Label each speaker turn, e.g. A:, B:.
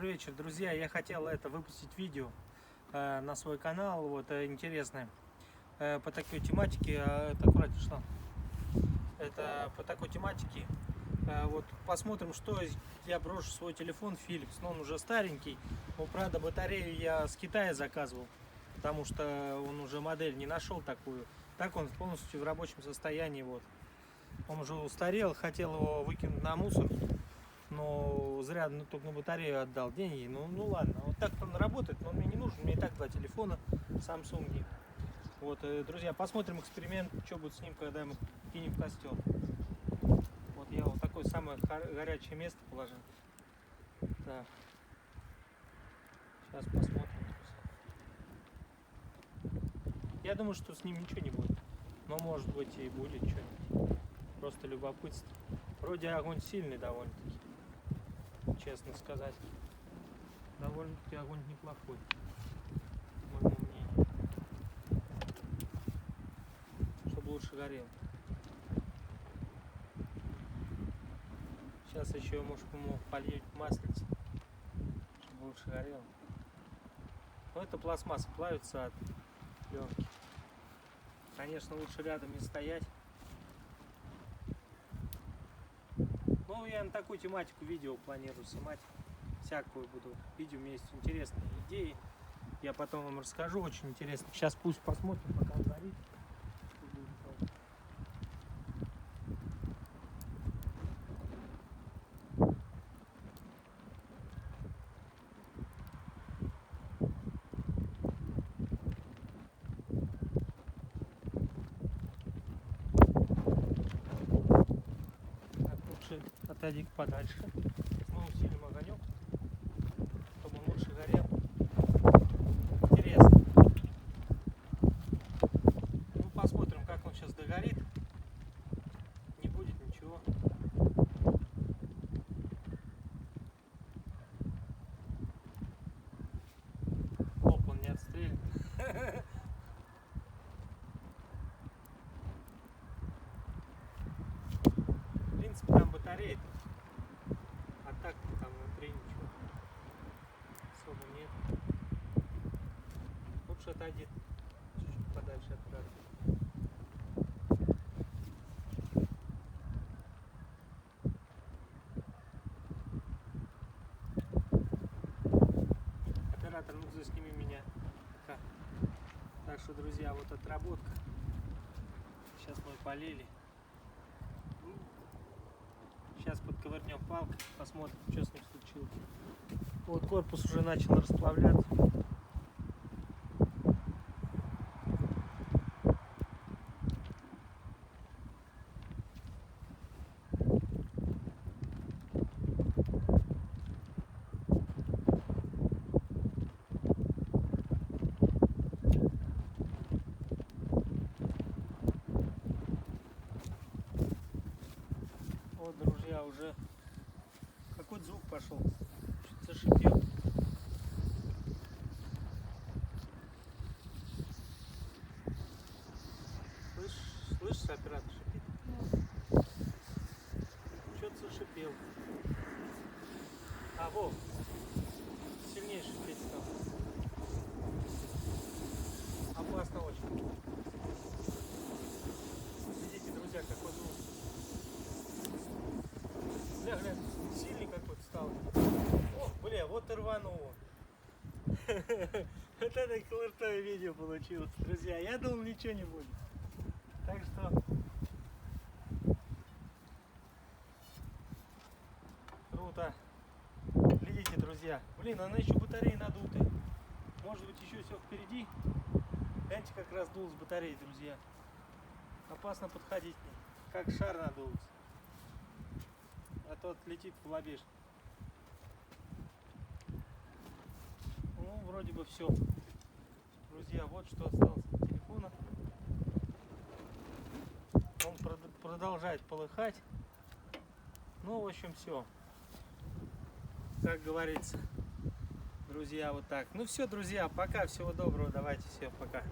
A: Добрый вечер, друзья. Я хотел выпустить видео на свой канал, интересное, по такой тематике. Это аккуратнее шло. Это по такой тематике. Посмотрим, что я брошу свой телефон Philips. Но он уже старенький. Но, правда, батарею я с Китая заказывал, потому что он уже модель не нашел такую. Так он полностью в рабочем состоянии. Он уже устарел, хотел его выкинуть на мусор. Но зря только на батарею отдал деньги. Ну ладно, вот так он работает, но он мне не нужен. У меня и так два телефона Samsung. Друзья, посмотрим эксперимент, что будет с ним, когда мы кинем в костер. Я вот такое самое горячее место положил. Так. Сейчас посмотрим. Я думаю, что с ним ничего не будет. Но может быть и будет что-нибудь. Просто любопытство. Вроде огонь сильный довольно-таки. Честно сказать, довольно-таки огонь неплохой, по моему мнению, чтобы лучше горел. Сейчас еще, может, ему польют маслица, чтобы лучше горел. Но это пластмасса, плавится от пленки. Конечно, лучше рядом не стоять. Ну, я на такую тематику видео планирую снимать. Всякую буду видео, у меня есть интересные идеи. Я потом вам расскажу, очень интересно. Сейчас пусть посмотрим, пока он горит. Так, лучше отойди подальше. Мы усилим огонек, чтобы он лучше горел. Интересно. Ну, посмотрим, как он сейчас догорит. Не будет ничего. Оп, он не отстрелит. В принципе, там батарея. А так там внутри ничего особо нет. Лучше отойди чуть-чуть подальше от края. Оператор, ну засними меня. Так что, друзья, вот отработка. Сейчас мы полили. Сейчас подковырнем палкой, посмотрим, что с ним случилось. Вот корпус уже начал расплавляться. Вот, друзья, уже какой-то звук пошел. Что-то зашипел. Слышишь, оператор шипит? Что-то зашипел. А, во! Сильнее шипеть стал. Опасно очень. Видите, друзья, какой звук. Глянь, сильный какой-то стал. Ох, бля, вот и рвануло. Вот это крутое видео получилось, друзья. Я думал, ничего не будет. Так что круто. Глядите, друзья. Блин, она еще батареи надутая. Может быть, еще все впереди. Гляньте, как раздулась батарея, друзья. Опасно подходить к ней. Как шар надулся. А тот летит в лобеш. Ну, вроде бы все. Друзья, вот что осталось от телефона. Он продолжает полыхать. Ну, в общем, все. Как говорится, друзья, вот так. Ну все, друзья, пока. Всего доброго. Давайте, все, пока.